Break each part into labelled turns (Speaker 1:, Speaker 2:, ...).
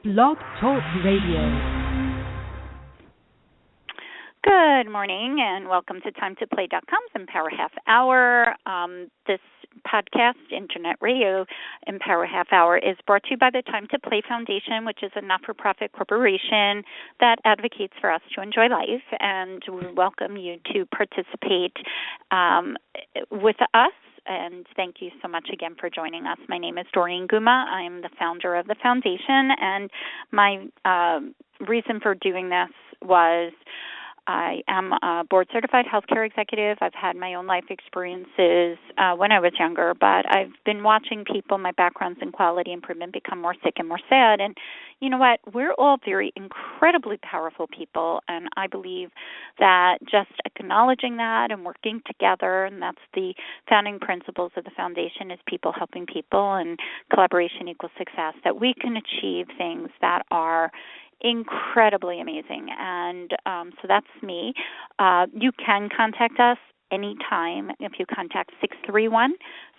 Speaker 1: Blog Talk Radio.
Speaker 2: Good morning and welcome to TimeToPlay.com's Empower Half Hour. This podcast, Internet Radio Empower Half Hour, is brought to you by the Time to Play Foundation, which is a not-for-profit corporation that advocates for us to enjoy life. And we welcome you to participate with us. And thank you so much again for joining us. My name is Doreen Guma. I am the founder of the foundation. And my reason for doing this was I am a board-certified healthcare executive. I've had my own life experiences when I was younger, but I've been watching people, my backgrounds in quality improvement, become more sick and more sad. And you know what? We're all very incredibly powerful people, and I believe that just acknowledging that and working together, and that's the founding principles of the foundation, is people helping people and collaboration equals success, that we can achieve things that are incredibly amazing. And so that's me. You can contact us anytime if you contact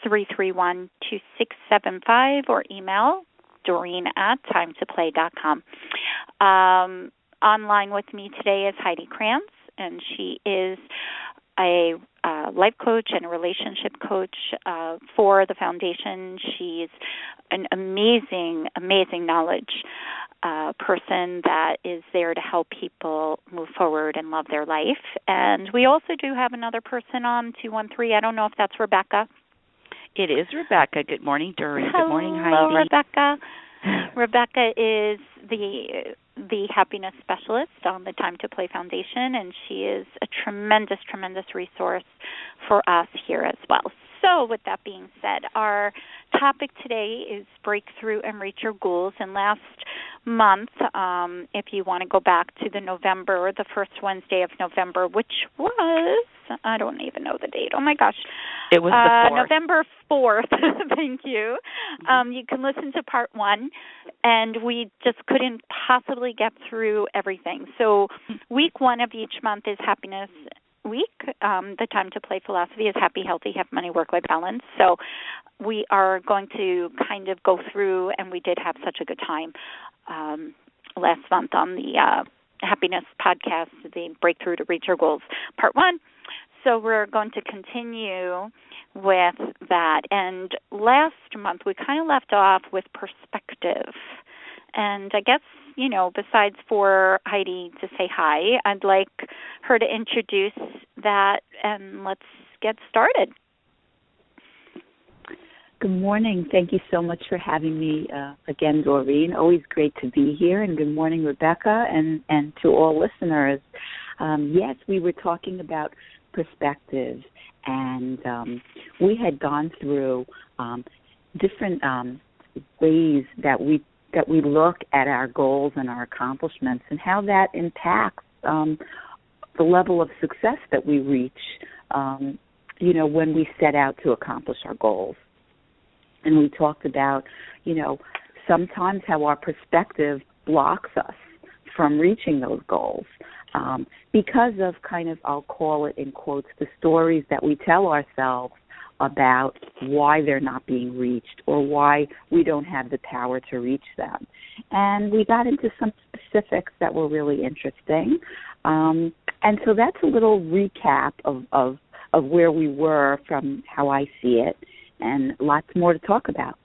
Speaker 2: 631-331-2675 or email Doreen@timetoplay.com. Online with me today is Heidi Krantz, and she is a life coach and a relationship coach for the foundation. She's an amazing knowledge person that is there to help people move forward and love their life. And we also do have another person on 213. I don't know if that's Rebecca.
Speaker 3: It is Rebecca. Good morning, Doreen.
Speaker 2: Hello,
Speaker 3: good morning, Heidi.
Speaker 2: Hello, Rebecca. Rebecca is the happiness specialist on the Time to Play Foundation, and she is a tremendous resource for us here as well. So with that being said, our topic today is breakthrough and reach your goals. And last month, if you want to go back to the first Wednesday of November, which was, I don't even know the date. Oh, my gosh.
Speaker 3: It was the 4th.
Speaker 2: November 4th. Thank you. You can listen to part 1, and we just couldn't possibly get through everything. So week 1 of each month is happiness week. The Time to Play philosophy is happy, healthy, have money, work-life balance. So we are going to kind of go through, and we did have such a good time last month on the happiness podcast, the Breakthrough to Reach Your Goals, part 1. So we're going to continue with that. And last month we kind of left off with perspective. And I guess, besides for Heidi to say hi, I'd like her to introduce that, and let's get started.
Speaker 4: Good morning. Thank you so much for having me again, Doreen. Always great to be here. And good morning, Rebecca, and to all listeners. Yes, we were talking about perspective, and we had gone through different ways that we look at our goals and our accomplishments and how that impacts the level of success that we reach, when we set out to accomplish our goals. And we talked about, sometimes how our perspective blocks us from reaching those goals because of I'll call it in quotes, the stories that we tell ourselves about why they're not being reached or why we don't have the power to reach them. And we got into some specifics that were really interesting. And so that's a little recap of where we were from how I see it, and lots more to talk about.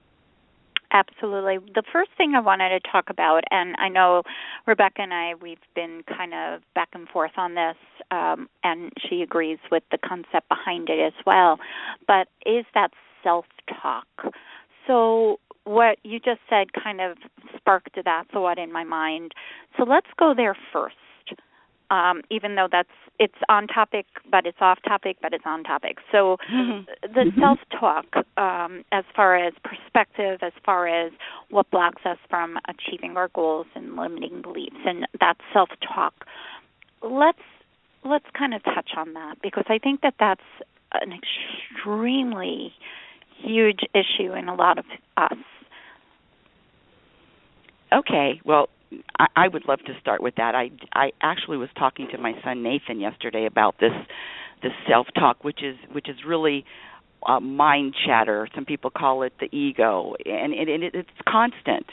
Speaker 2: Absolutely. The first thing I wanted to talk about, and I know Rebecca and I, we've been kind of back and forth on this, and she agrees with the concept behind it as well, but is that self-talk. So what you just said kind of sparked that thought in my mind. So let's go there first. Even though it's on topic, but it's off topic, but it's on topic. So the self-talk, as far as perspective, as far as what blocks us from achieving our goals and limiting beliefs, and that self-talk, let's kind of touch on that, because I think that's an extremely huge issue in a lot of us.
Speaker 3: Okay, well, I would love to start with that. I actually was talking to my son Nathan yesterday about this self-talk, which is really mind chatter. Some people call it the ego, and it's constant.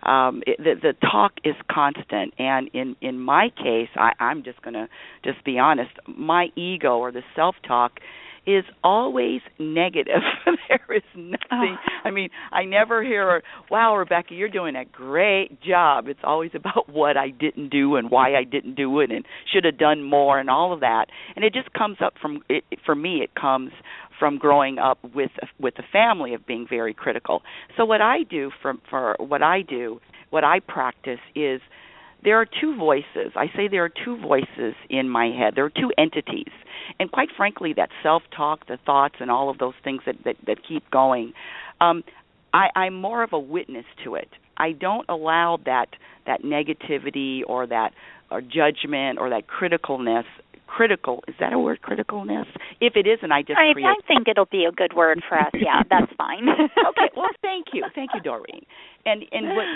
Speaker 3: the talk is constant. And in my case, I'm just going to just be honest, my ego or the self-talk is always negative. There is nothing. I mean, I never hear, wow, Rebecca, you're doing a great job. It's always about what I didn't do and why I didn't do it and should have done more and all of that. And it just comes up for me, it comes from growing up with a family of being very critical. So what I do what I practice is there are two voices. I say there are two voices in my head. There are two entities. And quite frankly, that self-talk, the thoughts, and all of those things that keep going, I'm more of a witness to it. I don't allow that negativity or judgment or that criticalness. Critical, is that a word, criticalness? If it isn't, I just create.
Speaker 2: I think it'll be a good word for us. Yeah, that's fine.
Speaker 3: Okay, well, thank you, Doreen. And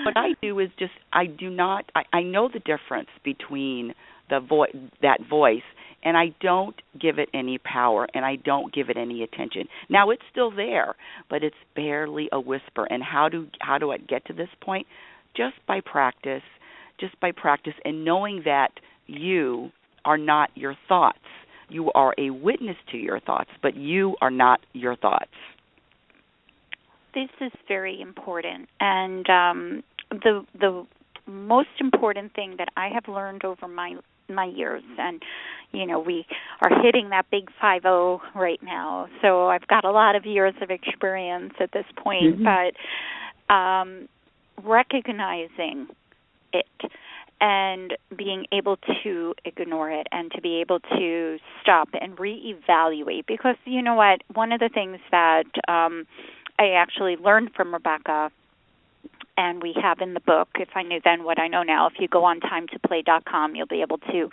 Speaker 3: what I do is just I know the difference between that voice, and I don't give it any power, and I don't give it any attention. Now it's still there, but it's barely a whisper. And how do I get to this point? Just by practice, and knowing that you are not your thoughts. You are a witness to your thoughts, but you are not your thoughts.
Speaker 2: This is very important, and the most important thing that I have learned over my years, and we are hitting that big 5-0 right now, so I've got a lot of years of experience at this point, but recognizing it and being able to ignore it and to be able to stop and reevaluate. Because you know what? One of the things that I actually learned from Rebecca, and we have in the book, If I Knew Then What I Know Now, if you go on timetoplay.com, you'll be able to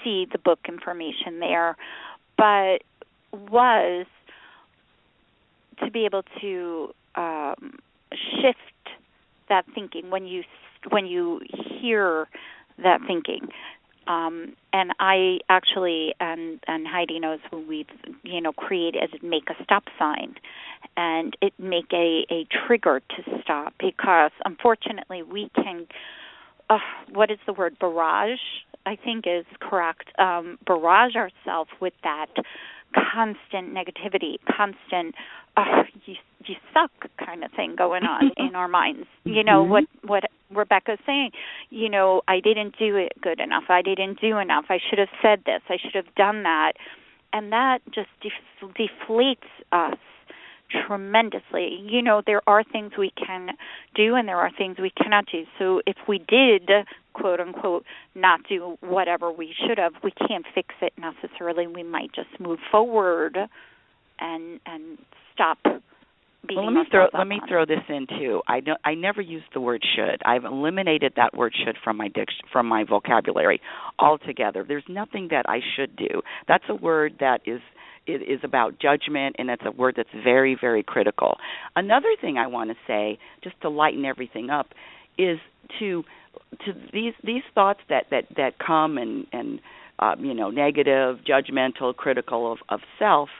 Speaker 2: see the book information there, but was to be able to shift that thinking when you hear that thinking. And I actually, and Heidi knows, when we've, created Make a Stop sign, and it make a trigger to stop, because unfortunately we can, what is the word, barrage, I think is correct, barrage ourselves with that constant negativity, constant, you suck kind of thing going on in our minds. What Rebecca's saying, I didn't do it good enough. I didn't do enough. I should have said this. I should have done that. And that just deflates us tremendously. There are things we can do and there are things we cannot do. So if we did, quote unquote, not do whatever we should have, we can't fix it necessarily. We might just move forward and stop beating ourselves up.
Speaker 3: Let me throw this in too. I never use the word should. I've eliminated that word should from my vocabulary altogether. There's nothing that I should do. That's a word that is about judgment, and that's a word that's very, very critical. Another thing I want to say, just to lighten everything up, is to these thoughts that come and negative, judgmental, critical of self.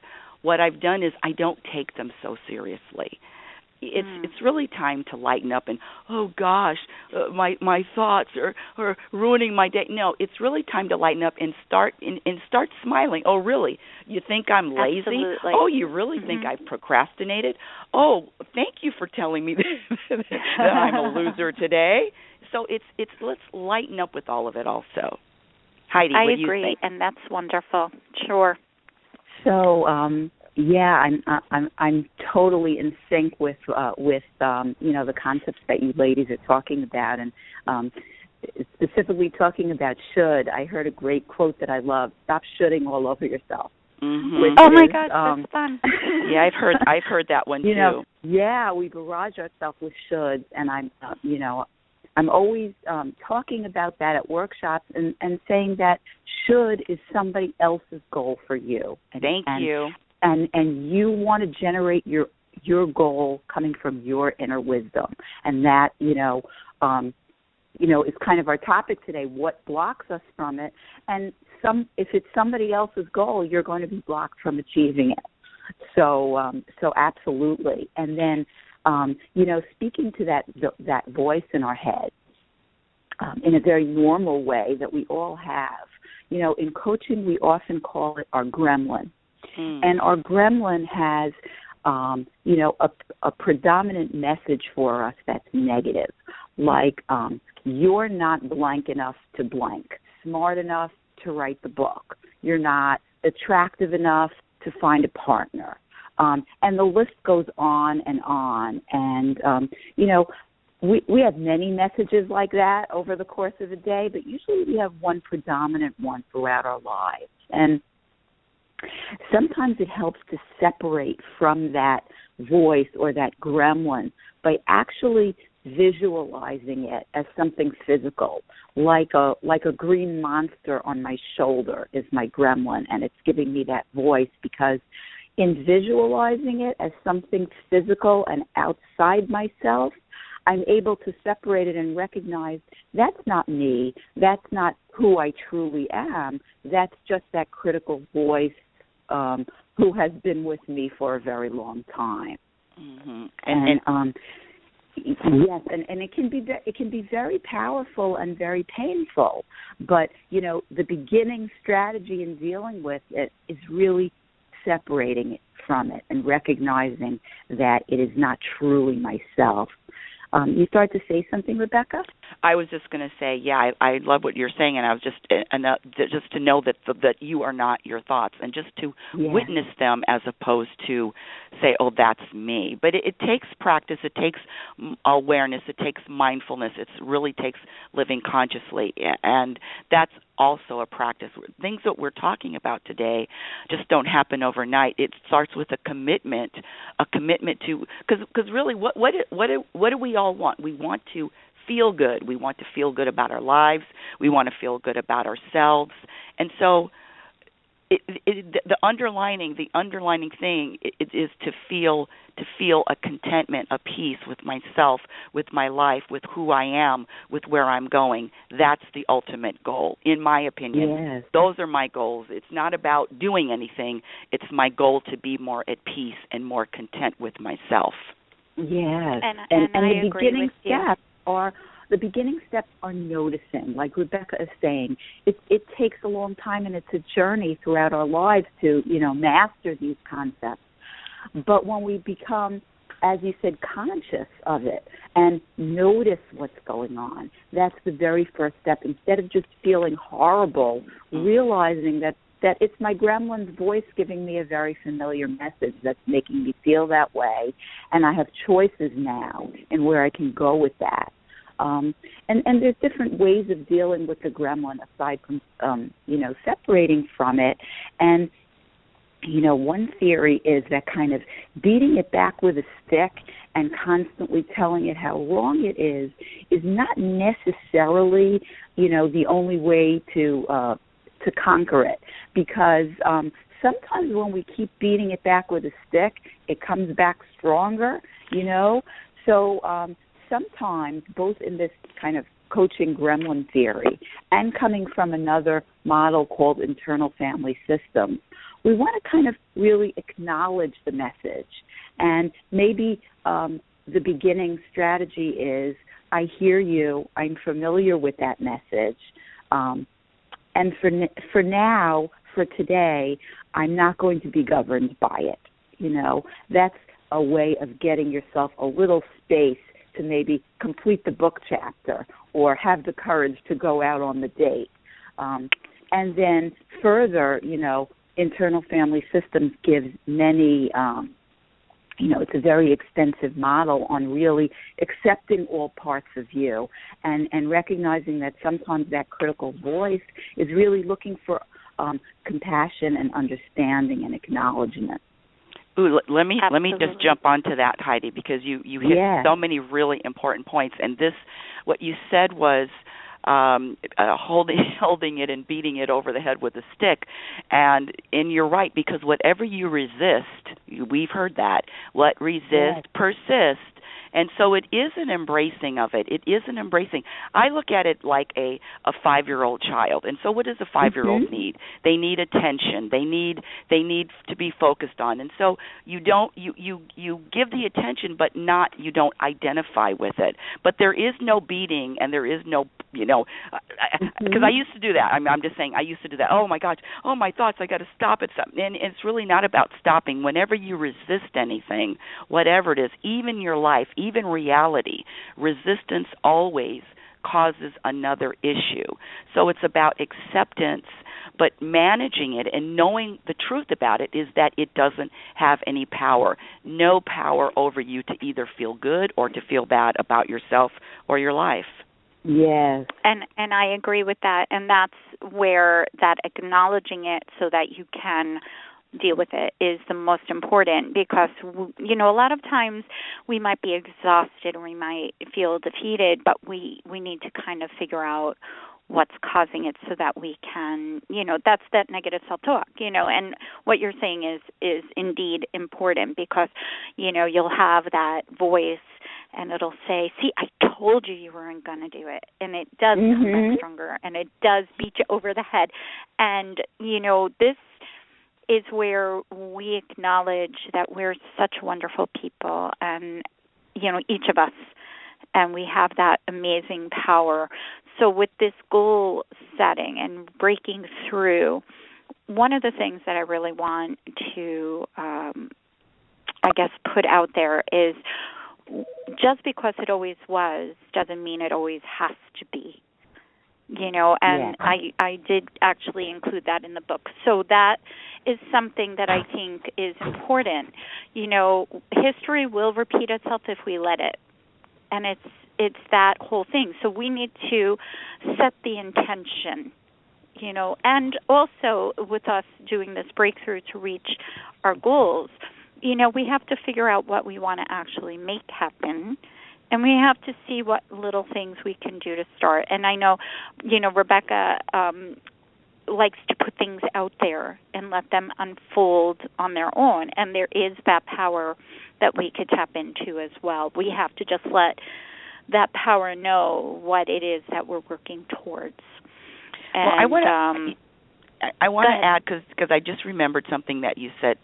Speaker 3: What I've done is I don't take them so seriously. It's really time to lighten up and, oh gosh, my thoughts are ruining my day. No, it's really time to lighten up and start smiling. Oh, really? You think I'm lazy?
Speaker 2: Absolutely.
Speaker 3: Oh, you really think I've procrastinated? Oh, thank you for telling me that I'm a loser today. So it's let's lighten up with all of it also. Heidi, what do you think?
Speaker 2: And that's wonderful. Sure.
Speaker 4: So, I'm totally in sync with the concepts that you ladies are talking about, and specifically talking about should. I heard a great quote that I love: "Stop shooting all over yourself."
Speaker 3: Mm-hmm.
Speaker 2: Oh my God, that's fun.
Speaker 3: Yeah, I've heard that one too.
Speaker 4: We barrage ourselves with shoulds, and I'm always talking about that at workshops and saying that should is somebody else's goal for you.
Speaker 3: Thank you.
Speaker 4: And you want to generate your goal coming from your inner wisdom, and that is kind of our topic today. What blocks us from it? And if it's somebody else's goal, you're going to be blocked from achieving it. So absolutely. And then Speaking to that voice in our head in a very normal way that we all have. In coaching, we often call it our gremlin. And our gremlin has, a predominant message for us that's negative, like you're not blank enough to blank, smart enough to write the book, you're not attractive enough to find a partner. And the list goes on and on. And, we have many messages like that over the course of a day, but usually we have one predominant one throughout our lives. And sometimes it helps to separate from that voice or that gremlin by actually visualizing it as something physical, like a green monster on my shoulder is my gremlin, and it's giving me that voice because in visualizing it as something physical and outside myself, I'm able to separate it and recognize that's not me, that's not who I truly am, that's just that critical voice who has been with me for a very long time.
Speaker 3: Mm-hmm.
Speaker 4: Yes, and it can be very powerful and very painful. But the beginning strategy in dealing with it is really separating it from it and recognizing that it is not truly myself. You started to say something, Rebecca?
Speaker 3: I was just going to say, I love what you're saying, and I was just to know that you are not your thoughts, and just to witness them as opposed to say, oh, that's me. But it takes practice, it takes awareness, it takes mindfulness, it really takes living consciously, and that's also a practice. Things that we're talking about today just don't happen overnight. It starts with a commitment to, because really, what do we all want? We want to feel good. We want to feel good about our lives. We want to feel good about ourselves. And so the underlining thing is to feel a contentment, a peace with myself, with my life, with who I am, with where I'm going. That's the ultimate goal, in my opinion.
Speaker 4: Yes.
Speaker 3: Those are my goals. It's not about doing anything. It's my goal to be more at peace and more content with myself.
Speaker 4: Yes,
Speaker 2: and
Speaker 4: the beginning steps are noticing, like Rebecca is saying. It takes a long time, and it's a journey throughout our lives to master these concepts. But when we become, as you said, conscious of it and notice what's going on, that's the very first step. Instead of just feeling horrible, realizing that it's my gremlin's voice giving me a very familiar message that's making me feel that way, and I have choices now in where I can go with that. And there's different ways of dealing with the gremlin aside from, separating from it. And, one theory is that kind of beating it back with a stick and constantly telling it how wrong it is not necessarily, the only way to conquer it, because sometimes when we keep beating it back with a stick, it comes back stronger, So sometimes, both in this kind of coaching gremlin theory and coming from another model called internal family systems, we want to kind of really acknowledge the message. And maybe the beginning strategy is, I hear you, I'm familiar with that message, and for now, for today, I'm not going to be governed by it. That's a way of getting yourself a little space to maybe complete the book chapter or have the courage to go out on the date. And then further, internal family systems gives many, it's a very extensive model on really accepting all parts of you and recognizing that sometimes that critical voice is really looking for compassion and understanding and acknowledgement.
Speaker 3: Ooh, let me just jump onto that, Heidi, because you hit so many really important points. And what you said was holding it and beating it over the head with a stick. And you're right, because whatever you resist, we've heard that, persist, And so it is an embracing of it. It is an embracing. I look at it like a 5-year-old child. And so what does a 5-year-old need? They need attention. They need to be focused on. And so you give the attention, but you don't identify with it. But there is no beating, and there is no, because I used to do that. I'm just saying I used to do that. Oh my gosh, oh my thoughts, I got to stop at something. And it's really not about stopping. Whenever you resist anything, whatever it is, even your life, even reality, resistance always causes another issue. So it's about acceptance, but managing it and knowing the truth about it is that it doesn't have any power. No power over you to either feel good or to feel bad about yourself or your life.
Speaker 4: Yes.
Speaker 2: And I agree with that. And that's where that acknowledging it so that you can deal with it is the most important, because, a lot of times we might be exhausted or we might feel defeated, but we need to kind of figure out what's causing it so that we can, that's that negative self-talk, and what you're saying is indeed important, because, you'll have that voice and it'll say, see, I told you weren't going to do it. And it does come back stronger, and it does beat you over the head. And, this is where we acknowledge that we're such wonderful people, and, each of us, and we have that amazing power. So with this goal setting and breaking through, one of the things that I really want to, put out there is, just because it always was doesn't mean it always has to be, and I did actually include that in the book. So that is something that I think is important. History will repeat itself if we let it, and it's that whole thing. So we need to set the intention, and also with us doing this breakthrough to reach our goals, we have to figure out what we want to actually make happen, and we have to see what little things we can do to start. And I know, Rebecca likes to put things out there and let them unfold on their own, and there is that power that we could tap into as well. We have to just let that power know what it is that we're working towards. And,
Speaker 3: I want to add, because I just remembered something that you said.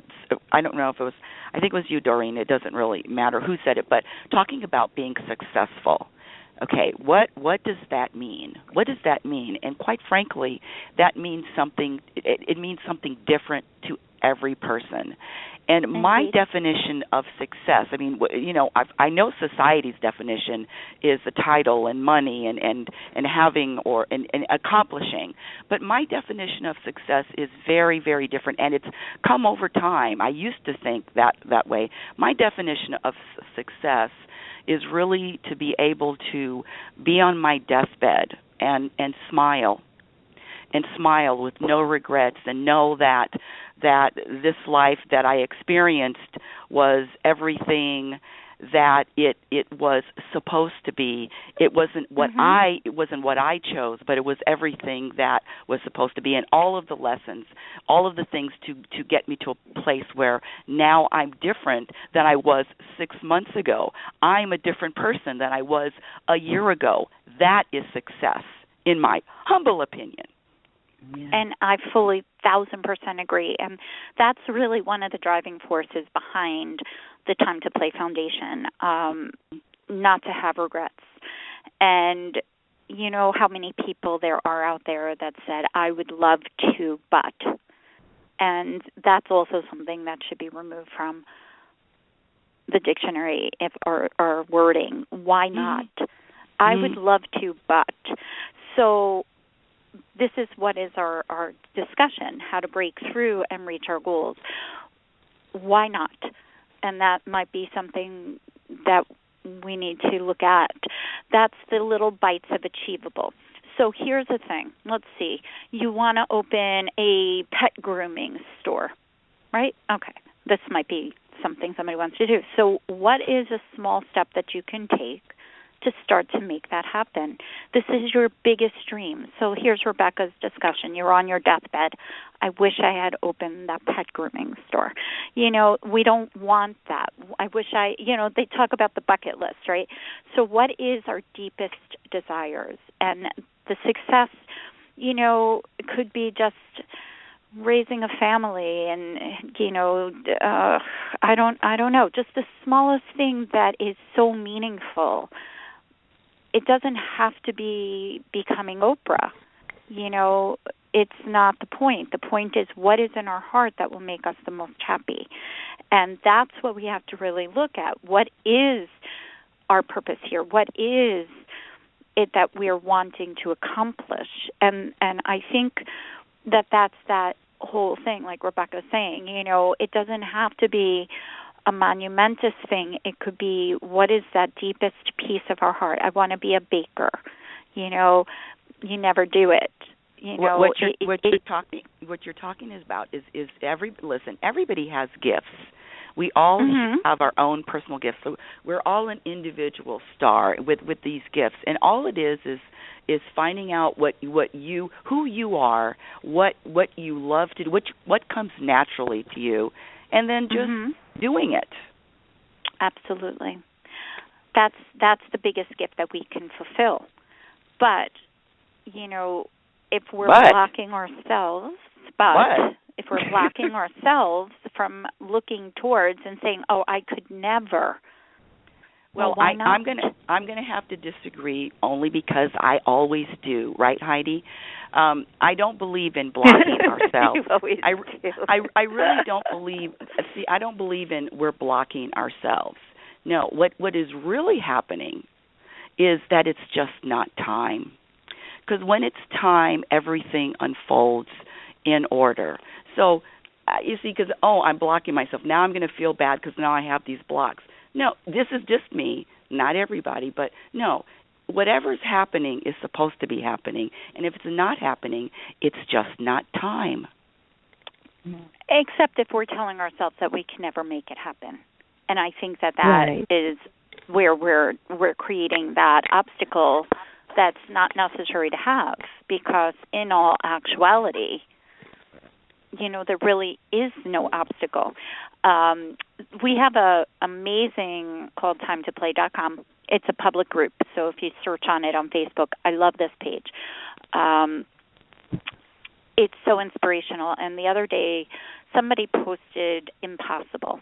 Speaker 3: I don't know if it was, I think it was you, Doreen. It doesn't really matter who said it, but talking about being successful. Okay, what does that mean? What does that mean? And quite frankly, that means something. It means something different to every person. And my definition of success, I know society's definition is the title and money and having and accomplishing. But my definition of success is very, very different, and it's come over time. I used to think that way. My definition of success is really to be able to be on my deathbed and smile with no regrets, and know that this life that I experienced was everything that it was supposed to be. It wasn't what I chose, but it was everything that was supposed to be, and all of the lessons, all of the things to get me to a place where now I'm different than I was 6 months ago. I'm a different person than I was a year ago. That is success, in my humble opinion.
Speaker 2: Yeah. And I fully 1,000% agree. And that's really one of the driving forces behind the Time to Play Foundation, not to have regrets. And you know how many people there are out there that said, I would love to, but. And that's also something that should be removed from the dictionary or wording. Why not? I would love to, but. So this is what is our discussion, how to break through and reach our goals. Why not? And that might be something that we need to look at. That's the little bites of achievable. So here's the thing. Let's see. You want to open a pet grooming store, right? Okay. This might be something somebody wants to do. So what is a small step that you can take to start to make that happen. This is your biggest dream. So here's Rebecca's discussion. You're on your deathbed. I wish I had opened that pet grooming store. We don't want that. I wish they talk about the bucket list, right? So what is our deepest desires? And the success, could be just raising a family and I don't know, just the smallest thing that is so meaningful. It doesn't have to be becoming Oprah. It's not the point. The point is what is in our heart that will make us the most happy. And that's what we have to really look at. What is our purpose here? What is it that we're wanting to accomplish? And I think that's that whole thing, like Rebecca's saying, it doesn't have to be a monumentous thing. It could be, what is that deepest piece of our heart? I want to be a baker. You never do it.
Speaker 3: What you're talking about is everybody has gifts. We all have our own personal gifts. So we're all an individual star with these gifts, and all it is finding out who you are, what you love to do, what comes naturally to you, and then just doing it.
Speaker 2: Absolutely. That's the biggest gift that we can fulfill. But if we're blocking ourselves, if we're blocking ourselves from looking towards and saying, "Oh, I could never."
Speaker 3: Well,
Speaker 2: why not?
Speaker 3: I'm gonna have to disagree only because I always do, right, Heidi? I don't believe in blocking ourselves.
Speaker 2: You always do.
Speaker 3: I really don't believe. See, I don't believe in we're blocking ourselves. No, what is really happening is that it's just not time. Because when it's time, everything unfolds in order. So, you see, because, I'm blocking myself. Now I'm going to feel bad because now I have these blocks. No, this is just me, not everybody, but no, whatever's happening is supposed to be happening. And if it's not happening, it's just not time.
Speaker 2: Except if we're telling ourselves that we can never make it happen. And I think that
Speaker 4: right.
Speaker 2: is where we're creating that obstacle that's not necessary to have, because in all actuality, there really is no obstacle. We have a amazing called TimeToPlay.com. It's a public group, so if you search on it on Facebook, I love this page. It's so inspirational. And the other day, somebody posted impossible.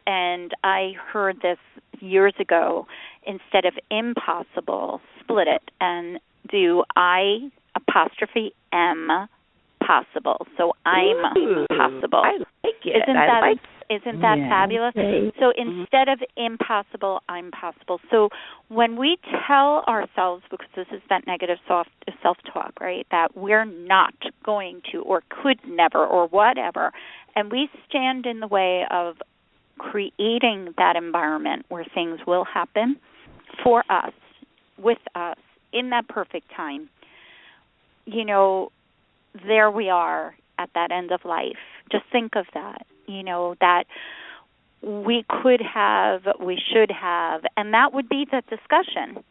Speaker 2: And I heard this years ago. Instead of impossible, split it and do I''M possible. So I'm possible.
Speaker 3: I like it.
Speaker 2: Isn't that fabulous? So instead of impossible, I'm possible. So when we tell ourselves, because this is that negative self-talk, right, that we're not going to or could never or whatever, and we stand in the way of creating that environment where things will happen for us, with us, in that perfect time, there we are at that end of life. Just think of that, that we could have, we should have, and that would be the discussion,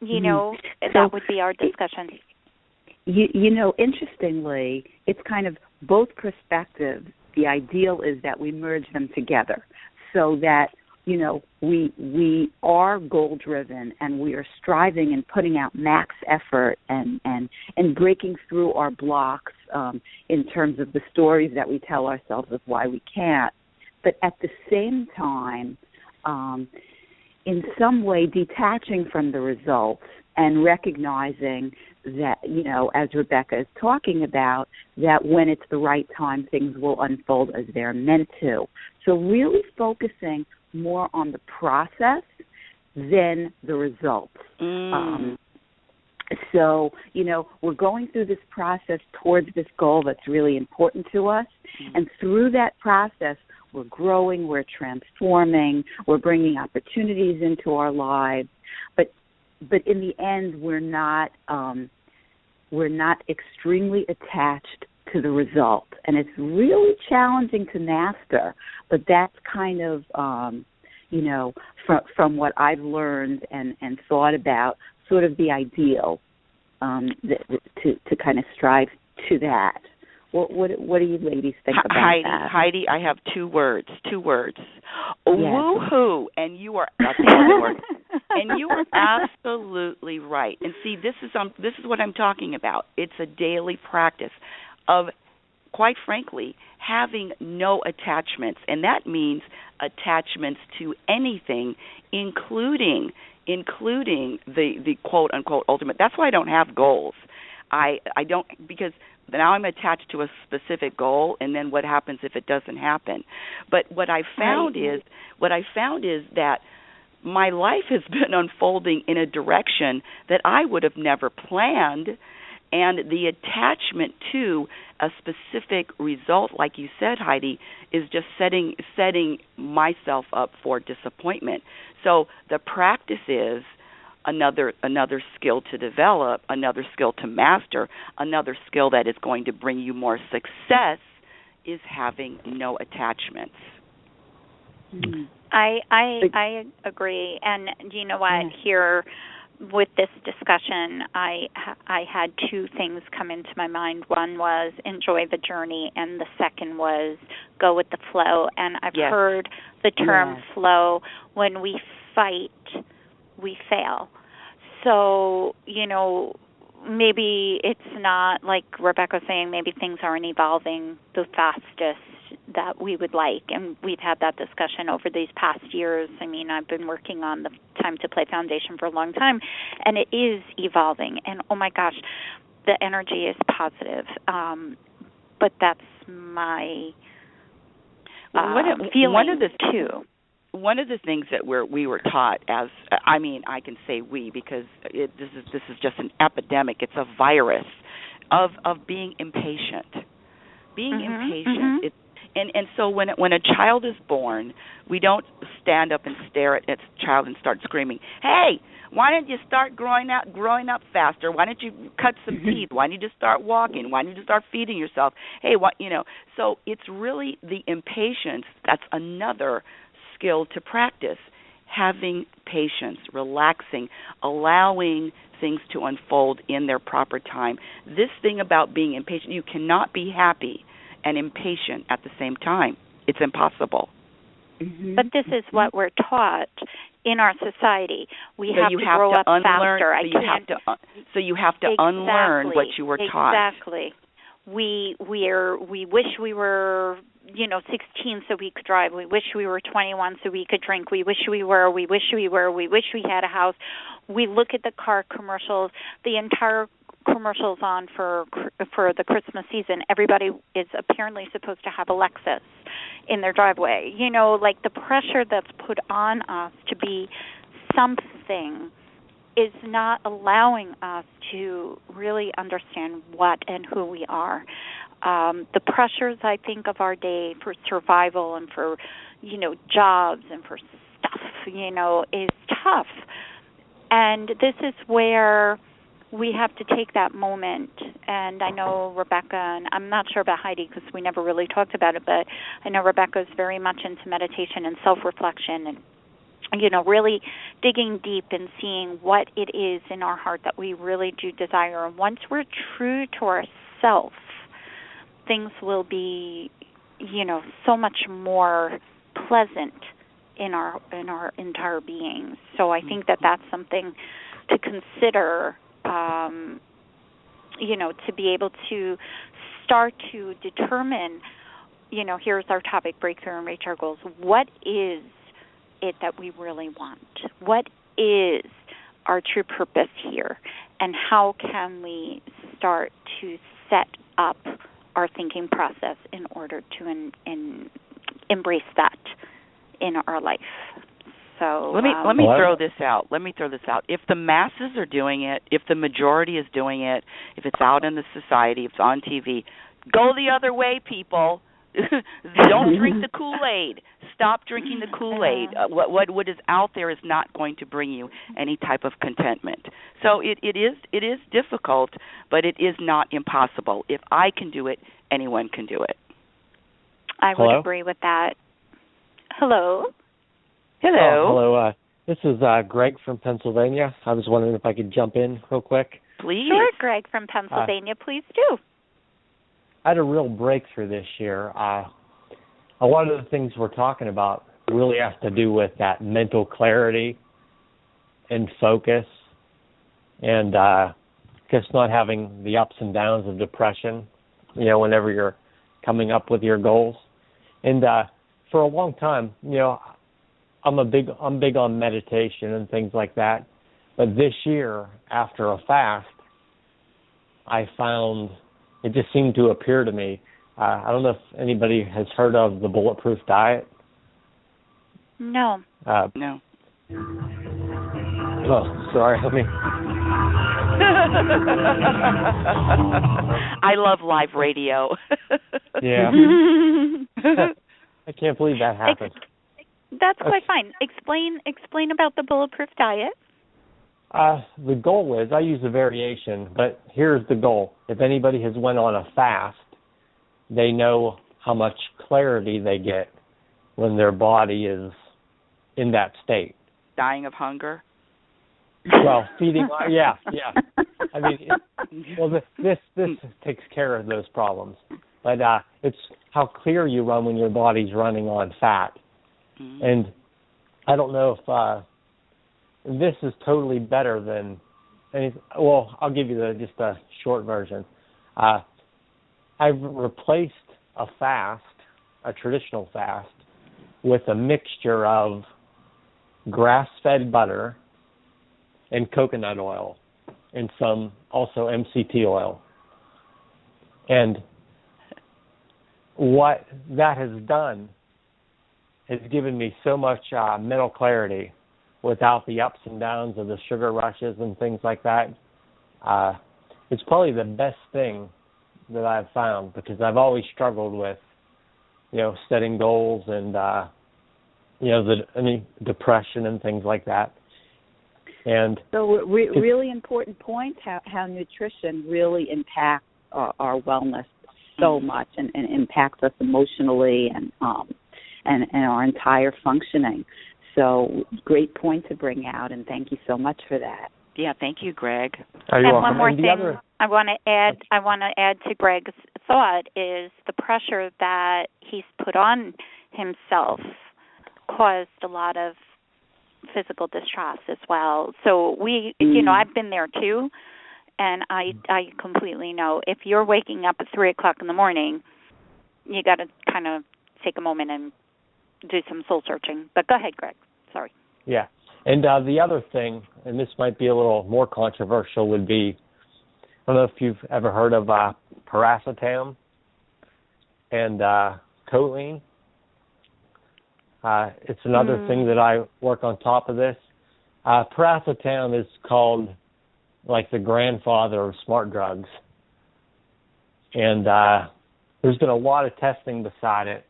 Speaker 2: that would be our discussion.
Speaker 4: Interestingly, it's kind of both perspectives. The ideal is that we merge them together so that, we are goal-driven and we are striving and putting out max effort and breaking through our blocks in terms of the stories that we tell ourselves of why we can't. But at the same time, in some way detaching from the results and recognizing that, as Rebecca is talking about, that when it's the right time, things will unfold as they're meant to. So really focusing more on the process than the results. So, we're going through this process towards this goal that's really important to us. And through that process, we're growing, we're transforming, we're bringing opportunities into our lives. But in the end, we're not extremely attached to the result. And it's really challenging to master, but that's kind of, from what I've learned and thought about, sort of the ideal, to kind of strive to that. What do you ladies think about that?
Speaker 3: Heidi, I have two words.
Speaker 4: Yes.
Speaker 3: Woo-hoo, and you are that's one word. And you are absolutely right. And see, this is what I'm talking about. It's a daily practice of, quite frankly, having no attachments, and that means attachments to anything, including the quote unquote ultimate. That's why I don't have goals. I don't, because now I'm attached to a specific goal, and then what happens if it doesn't happen? But what I found is that my life has been unfolding in a direction that I would have never planned, and the attachment to a specific result, like you said, Heidi, is just setting myself up for disappointment. So the practice is another skill to develop, another skill to master, another skill that is going to bring you more success is having no attachments.
Speaker 4: Mm-hmm.
Speaker 2: I agree, and you know what? Here with this discussion, I had two things come into my mind. One was enjoy the journey, and the second was go with the flow. And I've heard the term flow. When we fight, we fail. So, maybe it's not, like Rebecca was saying, maybe things aren't evolving the fastest that we would like. And we've had that discussion over these past years. I mean, I've been working on the Time to Play Foundation for a long time, and it is evolving. And, oh, my gosh, the energy is positive. But that's my feeling, too.
Speaker 3: One of the things that we were taught as, I can say we because this is just an epidemic. It's a virus of being impatient. Being impatient.
Speaker 2: Mm-hmm.
Speaker 3: And so when a child is born, we don't stand up and stare at the child and start screaming, "Hey, why don't you start growing up faster? Why don't you cut some teeth? Why don't you just start walking? Why don't you just start feeding yourself? Hey, So it's really the impatience. That's another skill to practice. Having patience, relaxing, allowing things to unfold in their proper time. This thing about being impatient, you cannot be happy and impatient at the same time. It's impossible.
Speaker 4: Mm-hmm.
Speaker 2: But this is what we're taught in our society. We have to grow up faster.
Speaker 3: So you have to unlearn what you were taught.
Speaker 2: Exactly. We wish we were 16 so we could drive. We wish we were 21 so we could drink. We wish we had a house. We look at the car commercials, the entire commercials on for the Christmas season. Everybody is apparently supposed to have a Lexus in their driveway. Like the pressure that's put on us to be something is not allowing us to really understand what and who we are. The pressures, I think, of our day for survival and for, jobs and for stuff, is tough. And this is where we have to take that moment. And I know Rebecca, and I'm not sure about Heidi because we never really talked about it, but I know Rebecca is very much into meditation and self-reflection and really digging deep and seeing what it is in our heart that we really do desire. And once we're true to ourselves, things will be, so much more pleasant in our entire beings. So I think that that's something to consider, to be able to start to determine, here's our topic, breakthrough and reach our goals. What is it that we really want? What is our true purpose here? And how can we start to set up our thinking process in order to embrace that in our life? So
Speaker 3: let me throw this out. If the masses are doing it, if the majority is doing it, if it's out in the society, if it's on TV, go the other way, people. Don't drink the Kool-Aid. Stop drinking the Kool-Aid. What is out there is not going to bring you any type of contentment. So it is difficult, but it is not impossible. If I can do it, anyone can do it.
Speaker 2: I would agree with that. Hello.
Speaker 3: Hello.
Speaker 5: Hello. This is Greg from Pennsylvania. I was wondering if I could jump in real quick.
Speaker 3: Please.
Speaker 2: Sure, Greg from Pennsylvania, please do.
Speaker 5: I had a real breakthrough this year. A lot of the things we're talking about really has to do with that mental clarity and focus and just not having the ups and downs of depression, whenever you're coming up with your goals. And for a long time, I'm big on meditation and things like that. But this year, after a fast, I found it just seemed to appear to me. I don't know if anybody has heard of the Bulletproof Diet.
Speaker 2: No.
Speaker 3: No.
Speaker 5: Oh, sorry. Let me.
Speaker 3: I love live radio.
Speaker 5: Yeah. I can't believe that happened.
Speaker 2: That's quite fine. Explain about the Bulletproof Diet.
Speaker 5: The goal is, I use a variation, but here's the goal. If anybody has went on a fast, they know how much clarity they get when their body is in that state.
Speaker 3: Dying of hunger?
Speaker 5: Well, feeding, yeah. I mean, this takes care of those problems. But it's how clear you run when your body's running on fat. Mm-hmm. And I don't know if this is totally better than anything. Well, I'll give you just a short version. I've replaced a traditional fast, with a mixture of grass-fed butter and coconut oil and some also MCT oil. And what that has done has given me so much mental clarity without the ups and downs of the sugar rushes and things like that. It's probably the best thing that I've found, because I've always struggled with, setting goals and, depression and things like that. And
Speaker 4: so really important point, how nutrition really impacts our wellness so much and impacts us emotionally and our entire functioning. So great point to bring out, and thank you so much for that.
Speaker 3: Yeah, thank you, Greg.
Speaker 5: And
Speaker 2: one more thing I want to add to Greg's thought is the pressure that he's put on himself caused a lot of physical distress as well. So I've been there too, and I completely know if you're waking up at 3:00 in the morning, you got to kind of take a moment and do some soul searching. But go ahead, Greg. Sorry.
Speaker 5: Yeah. And the other thing, and this might be a little more controversial, would be, I don't know if you've ever heard of piracetam and choline. It's another thing that I work on top of this. Piracetam is called like the grandfather of smart drugs. And there's been a lot of testing beside it.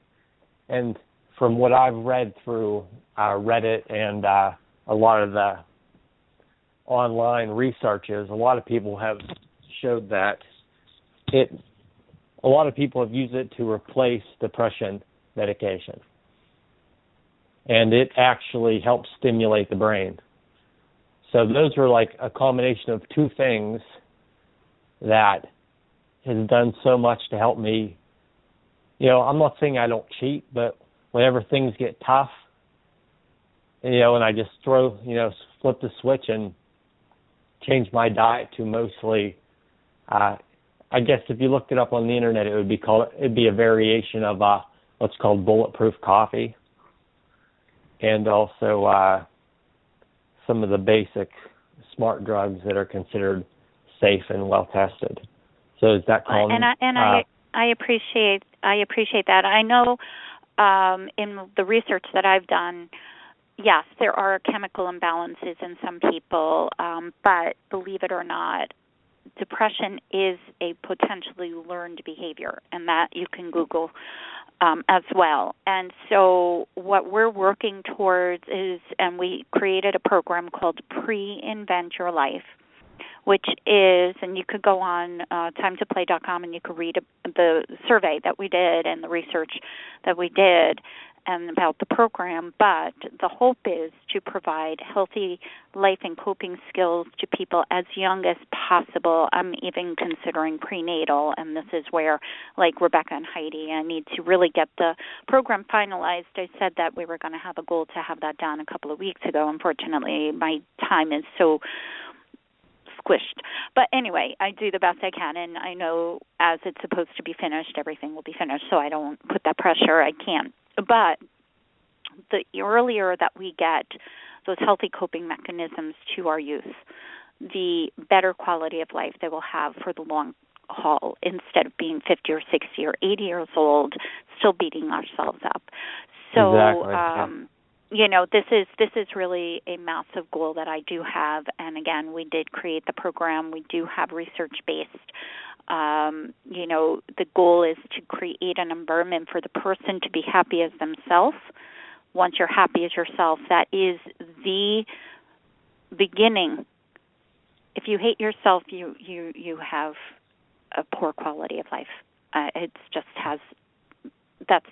Speaker 5: And from what I've read through Reddit and a lot of the online researches, a lot of people have showed that a lot of people have used it to replace depression medication. And it actually helps stimulate the brain. So those are like a combination of two things that has done so much to help me. I'm not saying I don't cheat, but whenever things get tough, and I just flip the switch and change my diet to mostly, I guess if you looked it up on the internet, it'd be a variation of what's called bulletproof coffee, and also some of the basic smart drugs that are considered safe and well tested. So is that called?
Speaker 2: I appreciate that. I know in the research that I've done, yes, there are chemical imbalances in some people, but believe it or not, depression is a potentially learned behavior, and that you can Google as well. And so what we're working towards is, and we created a program called Pre-Invent Your Life, which is, and you could go on timetoplay.com and you could read the survey that we did and the research that we did. and about the program, but the hope is to provide healthy life and coping skills to people as young as possible. I'm even considering prenatal, and this is where, like Rebecca and Heidi, I need to really get the program finalized. I said that we were going to have a goal to have that done a couple of weeks ago. Unfortunately, my time is so squished. But anyway, I do the best I can, and I know as it's supposed to be finished, everything will be finished, so I don't put that pressure. I can't. But the earlier that we get those healthy coping mechanisms to our youth, the better quality of life they will have for the long haul, instead of being 50 or 60 or 80 years old, still beating ourselves up. So,
Speaker 5: exactly.
Speaker 2: You know, this is really a massive goal that I do have. And again, we did create the program. We do have research-based. You know, the goal is to create an environment for the person to be happy as themselves. Once you're happy as yourself, that is the beginning. If you hate yourself, you have a poor quality of life. It just has that's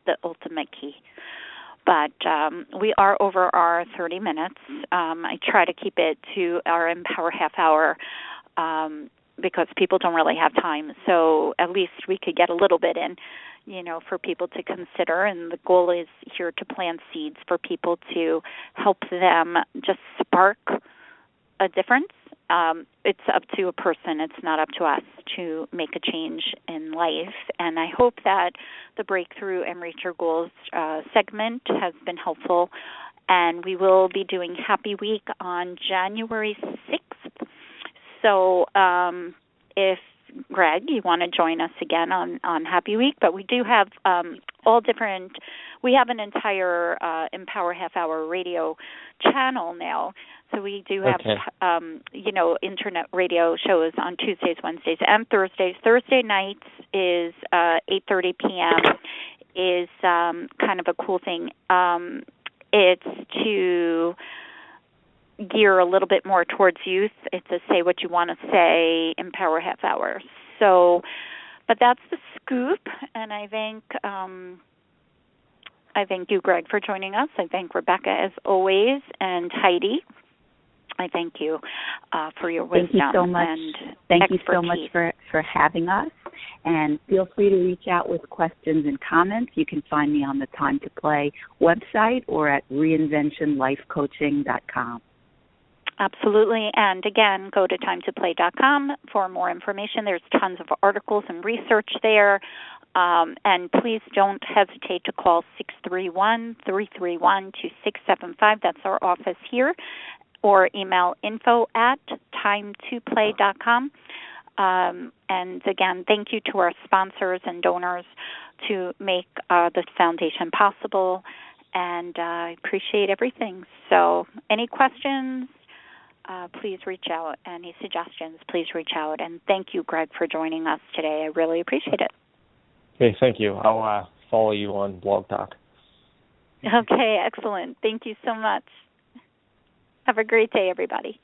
Speaker 2: the ultimate key. But we are over our 30 minutes. I try to keep it to our Empower Half Hour because people don't really have time. So at least we could get a little bit in, you know, for people to consider. And the goal is here to plant seeds for people to help them just spark a difference. It's up to a person. It's not up to us to make a change in life. And I hope that the Breakthrough and Reach Your Goals segment has been helpful. And we will be doing Happy Week on January 6th. So if, Greg, you want to join us again on Happy Week, but we do have we have an entire Empower Half Hour radio channel now. So we do have, you know, internet radio shows on Tuesdays, Wednesdays, and Thursdays. Thursday nights is 8:30 p.m. is kind of a cool thing. It's to gear a little bit more towards youth. It's a Say What You Want to Say Empower Half Hour. So, but that's the scoop, and I thank you, Greg, for joining us. I thank Rebecca, as always, and Heidi. I thank you for your wisdom.
Speaker 4: Thank you so much.
Speaker 2: And
Speaker 4: thank
Speaker 2: expertise.
Speaker 4: you so much for having us. And feel free to reach out with questions and comments. You can find me on the Time to Play website or at reinventionlifecoaching.com.
Speaker 2: Absolutely. And again, go to timetoplay.com for more information. There's tons of articles and research there. And please don't hesitate to call 631-331-2675. That's our office here. Or email info@timetoplay.com. And again, thank you to our sponsors and donors to make this foundation possible. And I appreciate everything. So any questions, please reach out. Any suggestions, please reach out. And thank you, Greg, for joining us today. I really appreciate it.
Speaker 5: Okay, thank you. I'll follow you on Blog Talk.
Speaker 2: Okay, excellent. Thank you so much. Have a great day, everybody.